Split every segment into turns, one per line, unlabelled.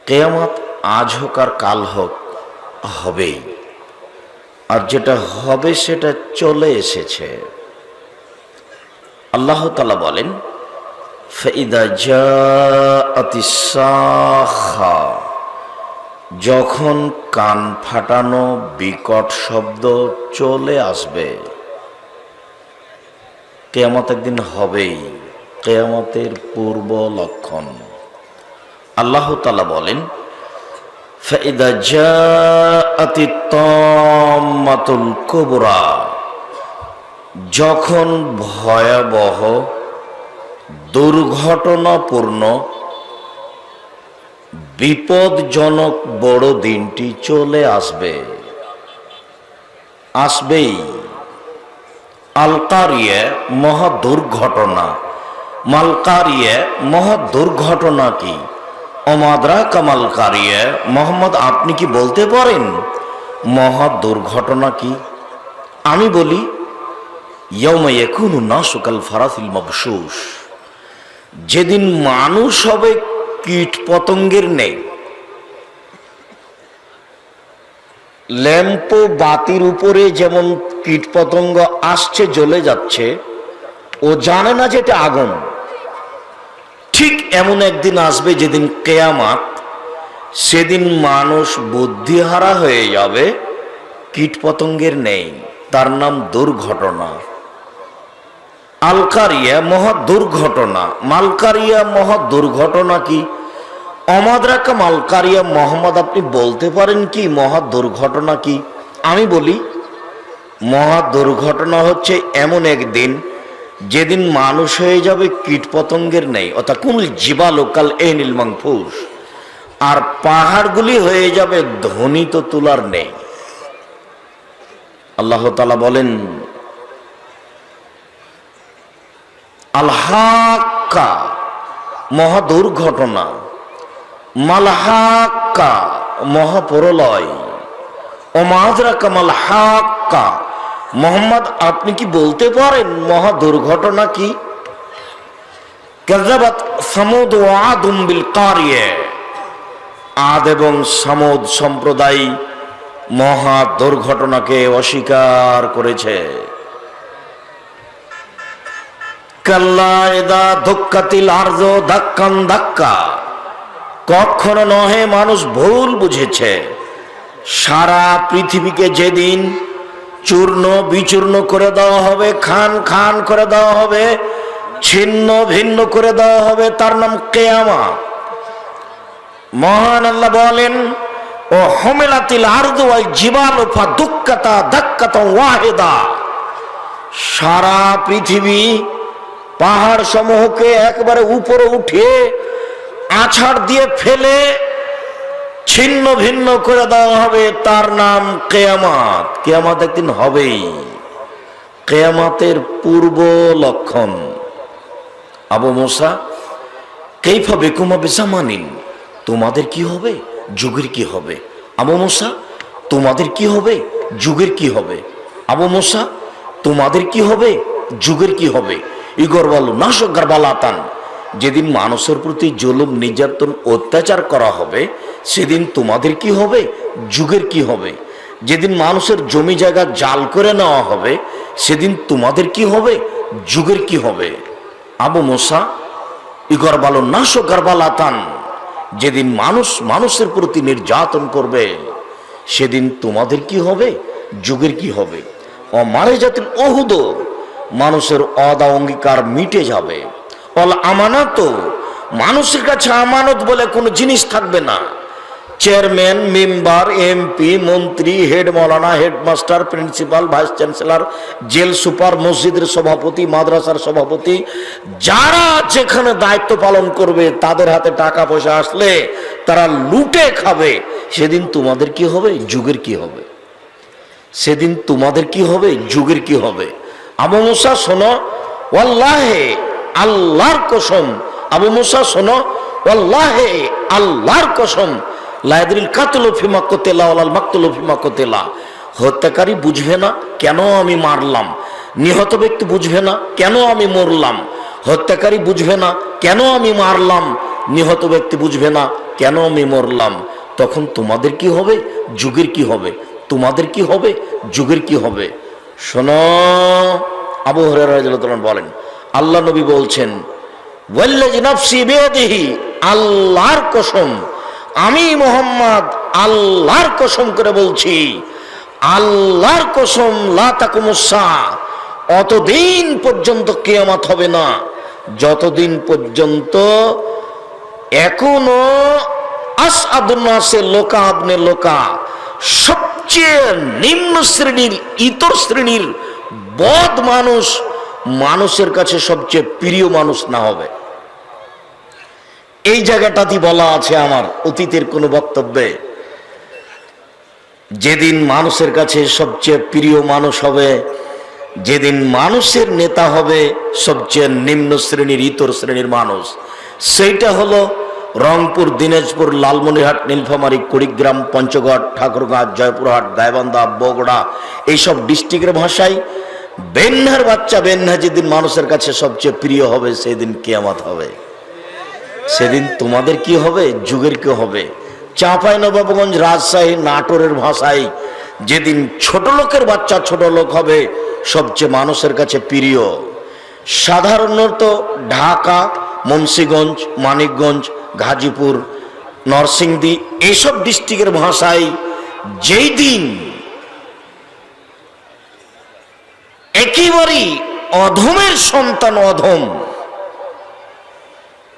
কিয়ামত আজ হোক আর কাল হোক হবেই, আর যেটা হবে সেটা চলে এসেছে। আল্লাহ তাআলা বলেন, ফাইদা জাআতিস সাখা, যখন কান ফাটানো বিকট শব্দ চলে আসবে। কিয়ামত একদিন হবেই, কিয়ামতের পূর্ব লক্ষণ। আল্লাহ তাআলা বলেন, ফাইদা জাআতিত তাম্মাতুল কুবরা, যখন ভয়াবহ দুর্ঘটনাপূর্ণ বিপদজনক বড় দিনটি চলে আসবেই। আল কারিয়া মহা দুর্ঘটনা, মাল কারিয়া মহা দুর্ঘটনা কি? অমাদরা কামাল কারিয়া, মোহাম্মদ আপনি কি বলতে পারেন মহা দুর্ঘটনা কি? আমি বলি, ইয়াউমা ইয়াকুনু নাসু কাল ফারাসিল মাবশুশ, যেদিন মানুষ হবে কীট পতঙ্গের নেই। ল্যাম্প বাতির উপরে যেমন কীট পতঙ্গ আসছে জ্বলে যাচ্ছে, ও জানে না যে এটা আগুন। ঠিক এমন একদিন আসবে যেদিন কিয়ামত, সেদিন মানুষ বুদ্ধিহারা হয়ে যাবে, কীট পতঙ্গের নেই, তার নাম দুর্ঘটনা। আল কারিয়া মহা দুর্ঘটনা, মাল কারিয়া মহা দুর্ঘটনা কি? অমাদরাকা মাল কারিয়া, মোহাম্মদ আপনি বলতে পারেন কি মহা দুর্ঘটনা কি? আমি বলি, মহা দুর্ঘটনা হচ্ছে এমন একদিন যেদিন মানুষ হয়ে যাবে কীট পতঙ্গের নেই, অর্থাৎ কুল জিবালু কাল এনিল মানফুস, আর পাহাড়গুলি হয়ে যাবে ধ্বনিত তুলার নেই। আল্লাহ তাআলা বলেন, আল হাক্কা মহা দুর্ঘটনা, মাল হাক্কা মহাপ্রলয়, ওমাদরাকা মাল হাক্কা, মোহাম্মদ আপনি কি বলতে পারেন মহা দুর্ঘটনা কি? কাযাবাত সামুদ ওয়া আদুম বিল কারিয়া, আদ এবং সামুদ সম্প্রদায় মহা দুর্ঘটনাকে অস্বীকার করেছে। কাল্লা ইযা দুক্কাতিল আরযু দাক্কান দাক্কা, কখনো নহে, মানুষ ভুল বুঝেছে। সারা পৃথিবীকে যেদিন চূর্ণ বিচূর্ণ করে দেওয়া হবে, খান খান করে দেওয়া হবে, ছিন্ন ভিন্ন করে দেওয়া হবে, তার নাম কিয়ামত। মহান আল্লাহ বলেন, ও হুমিলাতিল আরদু ওয়াল জিবালু ফাদুক্কাতা দাক্কাতান ওয়াহিদা, সারা পৃথিবী পাহাড় সমূহকে একবারে উপরে উঠিয়ে আছাড় দিয়ে ফেলে ছিন্ন ভিন্ন করে দেওয়া হবে, তার নাম কিয়ামত। কিয়ামত একদিন হবেই, কিয়ামতের পূর্ব লক্ষণ। আবু মুসা, কাইফা বিকুমা বিজামানিন, তোমাদের কি হবে, যুগের কি হবে? আবু মুসা, তোমাদের কি হবে, যুগের কি হবে? আবু মুসা, তোমাদের কি হবে, যুগের কি হবে? ইগর বলো নাশক গারবালাতান, যেদিন মানুষের প্রতি জুলুম নির্যাতন অত্যাচার করা হবে, সেদিন তোমাদের কি হবে, যুগের কি হবে? যেদিন মানুষের জমি জায়গা জাল করে নেওয়া হবে, সেদিন তোমাদের কি হবে, যুগের কি হবে? আবু মুসা, ইগর বলো নাশক গারবালাতান, যেদিন মানুষ মানুষের প্রতি নির্যাতন করবে, সেদিন তোমাদের কি হবে, যুগের কি হবে? ও মারে জাতিল ওহুদ, মানুষের অদা অঙ্গীকার মিটে যাবে। অল আমানত, মানুষের কাছে আমানত বলে কোনো জিনিস থাকবে না। চেয়ারম্যান, মেম্বার, এমপি, মন্ত্রী, হেড মৌলানা, headmaster, principal, vice chancellor, jail super, মসজিদের সভাপতি, মাদ্রাসার সভাপতি, যারা যেখানে দায়িত্ব পালন করবে, তাদের হাতে টাকা পয়সা আসলে তারা লুটে খাবে। সেদিন তোমাদের কি হবে, যুগের কি হবে? সেদিন তোমাদের কি হবে, যুগের কি হবে? আবু মুসা শোনো, ওয়াল্লাহে আল্লাহর কসম, আবু মুসা শোনো, ওয়াল্লাহে আল্লাহর কসম, লায়াদরিল কাতলু ফিমা কুতিলা ওয়াল মাকতুলু ফিমা কুতিলা, হত্যাকারী বুঝবে না কেন আমি মারলাম, নিহত ব্যক্তি বুঝবে না কেন আমি মরলাম, হত্যাকারী বুঝবে না কেন আমি মারলাম, নিহত ব্যক্তি বুঝবে না কেন আমি মরলাম, তখন তোমাদের কি হবে, যুগের কি হবে, তোমাদের কি হবে, যুগের কি হবে। শোনো, আবু হুরায়রা রাদিয়াল্লাহু তাআলা বলেন, আল্লাহ নবী বলছেন, ওয়াল্লাযী নাফসি বিয়াদিহি, আল্লাহর কসম, আমি মুহাম্মদ আল্লাহর কসম করে বলছি, আল্লাহর কসম, লা তাকুমুস সাআ, অতদিন পর্যন্ত কিয়ামত হবে না যতদিন পর্যন্ত এখনো আসআদুন নাসে লোকা আবনে লোকা, সবচেয়ে নিম্ন শ্রেণীর, ইতর শ্রেণীর বদ মানুষ মানুষের কাছে সবচেয়ে প্রিয় মানুষ না হবে। এই জায়গাটাতে বলা আছে আমার অতীতের কোনো বক্তব্যে, যেদিন মানুষের কাছে সবচেয়ে প্রিয় মানুষ হবে, যেদিন মানুষের নেতা হবে সবচেয়ে নিম্ন শ্রেণীর, ইতর শ্রেণীর মানুষ, সেইটা হলো রংপুর, দিনাজপুর, লালমনিরহাট, নীলফামারী, কুড়িগ্রাম, পঞ্চগড়, ঠাকুরগাঁ, জয়পুরহাট, গাইবান্ধা, বগুড়া, এইসব ডিস্ট্রিক্টের ভাষায় বেন্নার বাচ্চা বেন্না যেদিন মানুষের কাছে সবচেয়ে প্রিয় হবে, সেদিন কিয়ামত হবে। সেদিন তোমাদের কি হবে, যুগের কি হবে। চাঁপাইনবাবগঞ্জ, রাজশাহী, নাটোরের ভাষায় যেদিন ছোট লোকের বাচ্চা ছোট লোক হবে সবচেয়ে মানুষের কাছে প্রিয়। সাধারণত ঢাকা, মুন্সিগঞ্জ, মানিকগঞ্জ, গাজীপুর, নরসিংদী, এইসব ডিস্ট্রিক্টের ভাষায় যেই দিন একেবারেই অধমের সন্তান, অধম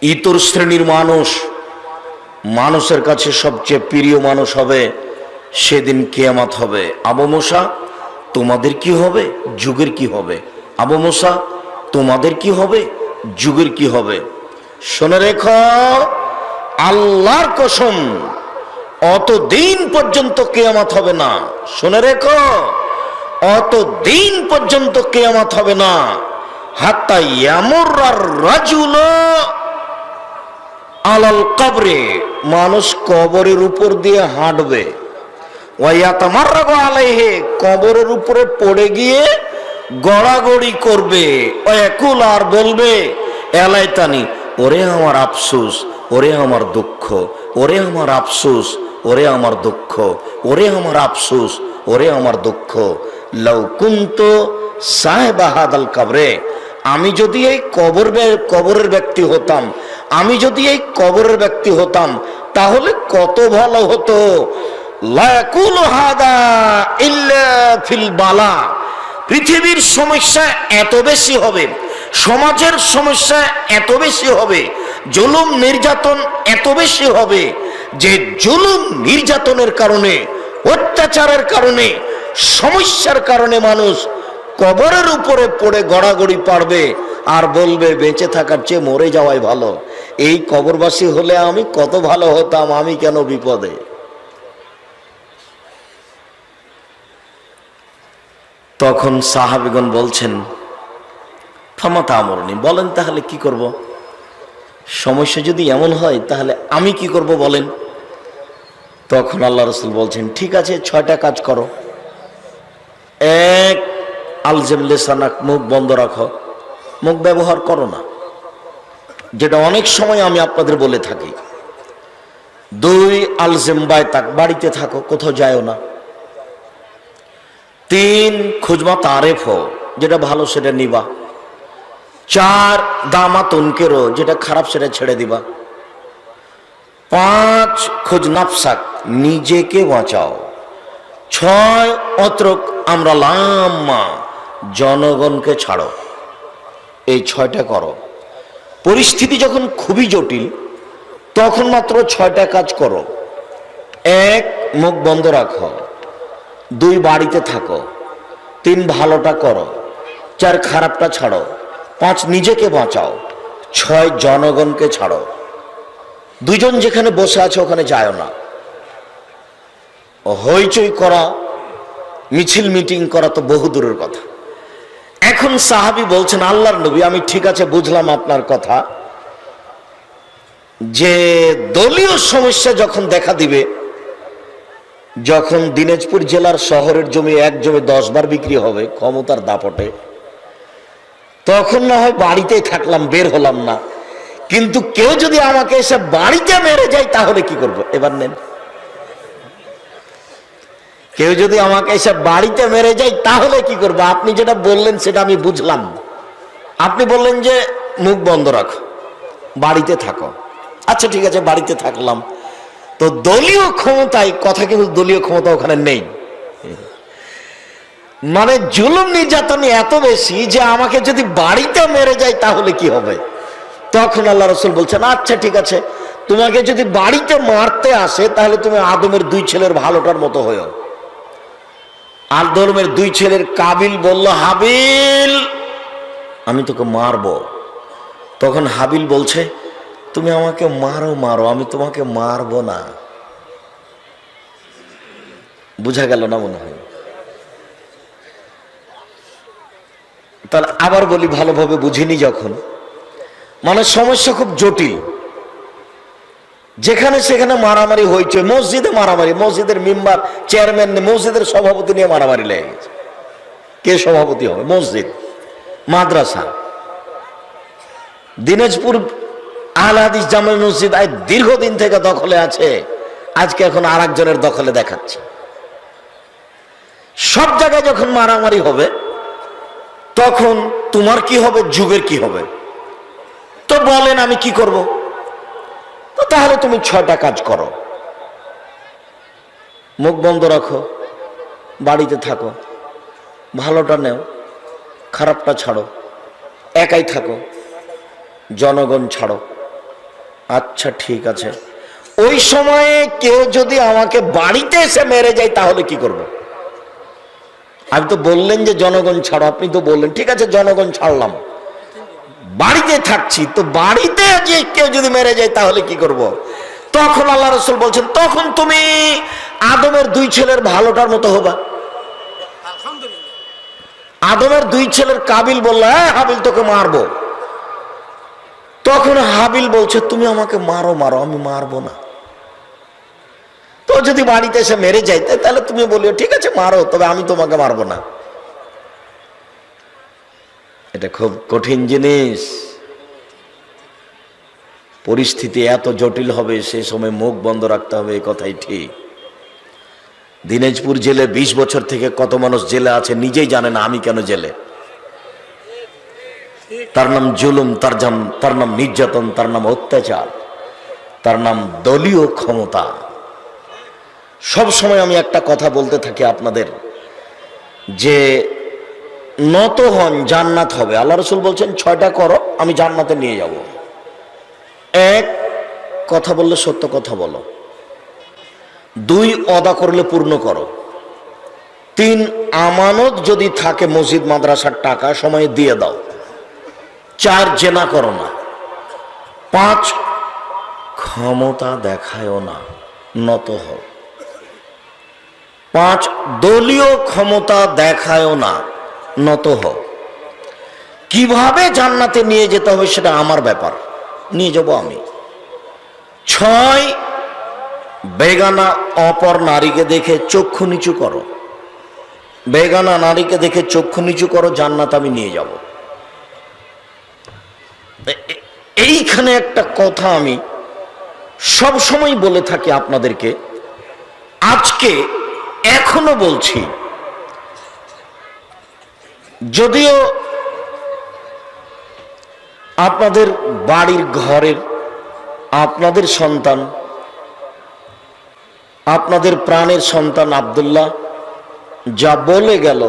ইতর শ্রেণীর মানুষ মানুষের কাছে সবচেয়ে প্রিয় মানুষ হবে, সেদিন কিয়ামত হবে। আবু মুসা, তোমাদের কি হবে, যুগের কি হবে। আবু মুসা, তোমাদের কি হবে, যুগের কি হবে। শুনে রেখো, আল্লাহর কসম, অতদিন পর্যন্ত কিয়ামত হবে না। শুনে রেখো, অতদিন পর্যন্ত কিয়ামত হবে না। হাত্তা ইয়ামুররার রাজুল আলাল কবরে, মানুষ কবরের উপর দিয়ে হাঁটবে। ওয়ায়াতামাররাগু আলাইহি, কবরের উপরে পড়ে গিয়ে গড়াগড়ি করবে। ওয়াকুল, আর বলবে, এলাইতানি, ওরে আমার আফসোস, ওরে আমার দুঃখ, ওরে আমার আফসোস, ওরে আমার দুঃখ, ওরে আমার আফসোস, ওরে আমার দুঃখ। লাউ কুনতু সাহিবা হাদাল কবরে, আমি যদি এই কবরের ব্যক্তি হতাম, আমি যদি এই কবরের ব্যক্তি হতাম তাহলে কত ভালো হতো। লা ইয়াকুলু হাদা ইল্লা ফিল বালা, পৃথিবীর সমস্যা এত বেশি হবে, সমাজের সমস্যা এত বেশি হবে, জুলুম নির্যাতন এত বেশি হবে যে জুলুম নির্যাতনের কারণে, অত্যাচারের কারণে, সমস্যার কারণে মানুষ কবরের উপরে পড়ে গড়াগড়ি পারবে আর বলবে বেঁচে থাকার চেয়ে মরে যাওয়াই ভালো। এই কবরবাসী হলে আমি কত ভালো হতাম, আমি কেন বিপদে। তখন সাহাবীগণ বলছেন, ফামাতা আমরনি, বলেন তাহলে কি করব। সমস্যা যদি এমন হয় তাহলে আমি কি করব বলেন। তখন আল্লাহ রাসূল বলছেন, ঠিক আছে, 6টা কাজ করো। এক, আলজেম লিসানাক, মুখ বন্ধ রাখো, মুখ ব্যবহার করো না, যেটা অনেক সময় আমি আপনাদের বলে থাকি। 2, আলজেম বাইতাক, বাড়িতে থাকো, কোথাও যায়ও না। 3, খুজমা তারেফ, যেটা ভালো সেটা নিবা। 4, দামা তুনকেরো, যেটা খারাপ সেটা ছেড়ে দিবা। 5, খুজ নাফসাক, নিজেকে বাঁচাও। 6, অত্রক আমরা লাম্মা, জনগণকে ছাড়ো। এই 6টা করো। পরিস্থিতি যখন খুবই জটিল তখন মাত্র 6টা কাজ করো। 1, মুখ বন্ধ রাখো। 2, বাড়িতে থাকো। 3, ভালোটা করো। 4, খারাপটা ছাড়ো। 5, নিজেকে বাঁচাও। 6, জনগণকে ছাড়ো। 2 জন যেখানে বসে আছে ওখানে যায়ও না। হইচই করা, মিছিল মিটিং করা তো বহু দূরের কথা। এখন সাহাবী বলছেন, আল্লাহর নবী, আমি ঠিক আছে বুঝলাম আপনার কথা, যে দলীয় সমস্যা যখন দেখা দিবে, যখন দিনাজপুর জেলার শহরের জমি এক জমি 10 বার বিক্রি হবে ক্ষমতার দাপটে, তখন না হয় বাড়িতেই থাকলাম, বের হলাম না। কিন্তু কেউ যদি আমাকে এসে বাড়িতে মেরে যায় তাহলে কি করব? এবার নেন, কেউ যদি আমাকে এসে বাড়িতে মেরে যায় তাহলে কি করব? আপনি যেটা বললেন সেটা আমি বুঝলাম। আপনি বললেন যে মুখ বন্ধ রাখো, বাড়িতে থাকো। আচ্ছা ঠিক আছে, বাড়িতে থাকলাম। তো দলীয় ক্ষমতায় কথা, কিন্তু দলীয় ক্ষমতা ওখানে নেই। মানে জুলুম নির্যাতন এত বেশি যে আমাকে যদি বাড়িতে মেরে যায় তাহলে কি হবে? তখন আল্লাহ রাসূল বলছেন, আচ্ছা ঠিক আছে, তোমাকে যদি বাড়িতে মারতে আসে তাহলে তুমি আদমের 2 ছেলের ভালোটার মতো হয়েও। আদমের 2 ছেলের কাবিল বলল, হাবিল আমি তোকে মারবো। তখন হাবিল বলছে, তুমি আমাকে মারো মারো, আমি তোমাকে মারবো না। বুঝা গেল না মনে হয়? তাহলে আবার বলি, ভালোভাবে বুঝিনি যখন, মানে সমস্যা খুব জটিল। যেখানে সেখানে মারামারি হয়েছে, মসজিদে মারামারি, মসজিদের মেম্বার, চেয়ারম্যান, মসজিদের সভাপতি নিয়ে মারামারি লেগে গেছে। কে সভাপতি হবে? মসজিদ, মাদ্রাসা। দিনাজপুর আহলে হাদিস জামে মসজিদ দীর্ঘদিন থেকে দখলে আছে, আজকে এখন আর একজনের দখলে দেখাচ্ছে। সব জায়গায় যখন মারামারি হবে তখন তোমার কি হবে, যুগের কি হবে? তো বলেন আমি কি করব? তো তাহলে তুমি 6টা কাজ করো। মুখ বন্ধ রাখো, বাড়িতে থাকো, ভালোটা নেও, খারাপটা ছাড়ো, একাই থাকো, জনগণ ছাড়ো। আচ্ছা ঠিক আছে, ওই সময়ে কেউ যদি আমাকে বাড়িতে এসে মেরে যায় তাহলে কি করব? আমি তো বললেন যে জনগণ ছাড়ো, আপনি তো বললেন ঠিক আছে জনগণ ছাড়লাম, বাড়িতে থাকছি, তো বাড়িতে যে কেউ যদি মেরে যায় তাহলে কি করব? তখন আল্লাহ রাসূল বলছেন, তখন তুমি আদমের 2 ছেলের ভালোটার মতো হবা। আদমের 2 ছেলের কাবিল বলল, হ্যাঁ হাবিল তোকে মারবো। তখন হাবিল বলছে, তুমি আমাকে মারো মারো, আমি মারবো না। তো যদি বাড়িতে এসে মেরে যাইতে তাহলে তুমি বলিও ঠিক আছে মারো, তবে আমি তোমাকে মারবো না। এটা খুব কঠিন জিনিস। পরিস্থিতি এত জটিল হবে, সেই সময় মুখ বন্ধ রাখতে হবে, এই কথাই ঠিক। দিনাজপুর জেলে 20 বছর থেকে কত মানুষ জেলে আছে নিজেই জানে না আমি কেন জেলে। তার নাম জুলুম, তার নাম নির্যাতন, তার নাম অত্যাচার, তার নাম দলীয় ক্ষমতা। সব সময় আমি একটা কথা বলতে থাকি আপনাদের, যে নত হন, জান্নাত হবে। আল্লাহ রাসূল বলছেন 6টা করো, আমি জান্নাতে নিয়ে যাব। 1, কথা বললে সত্য কথা বলো। 2, ওয়াদা করলে পূর্ণ করো। 3, আমানত যদি থাকে মসজিদ মাদ্রাসার টাকা সময়ে দিয়ে দাও। 4, জেনা করো না। 5, ক্ষমতা দেখায়ও না, নত হও। 5, দলীয় ক্ষমতা দেখায়ও না, নত হও। কিভাবে জান্নাতে নিয়ে যেতে হবে সেটা আমার ব্যাপার, নিয়ে যাব আমি। 6, বেগানা অপর নারীকে দেখে চক্ষু নিচু করো। বেগানা নারীকে দেখে চক্ষু নিচু করো, জান্নাত আমি নিয়ে যাব। এইখানে একটা কথা আমি সব সময় বলে থাকি আপনাদেরকে, আজকে এখনো বলছি। যদিও আপনাদের বাড়ির ঘরের আপনাদের সন্তান, আপনাদের প্রাণের সন্তান আব্দুল্লাহ যা বলে গেল,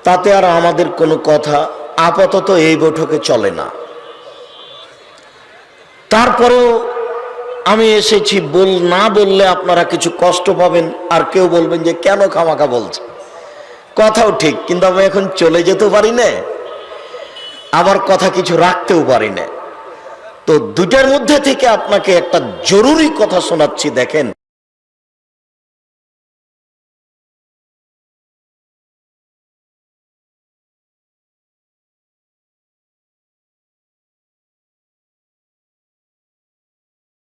তাতে আর আমাদের কোনো কথা আপাতত এই বৈঠকে চলে না। তারপরেও আমি এসেছি, না বললে আপনারা কিছু কষ্ট পাবেন, আর কেউ বলবেন যে কেন খামাখা বলছে। কথাও ঠিক, কিন্তু আমি এখন চলে যেতেও পারি না, আবার কথা কিছু রাখতেও পারি না। তো দুটার মধ্যে থেকে আপনাকে একটা জরুরি কথা শোনাচ্ছি, দেখেন।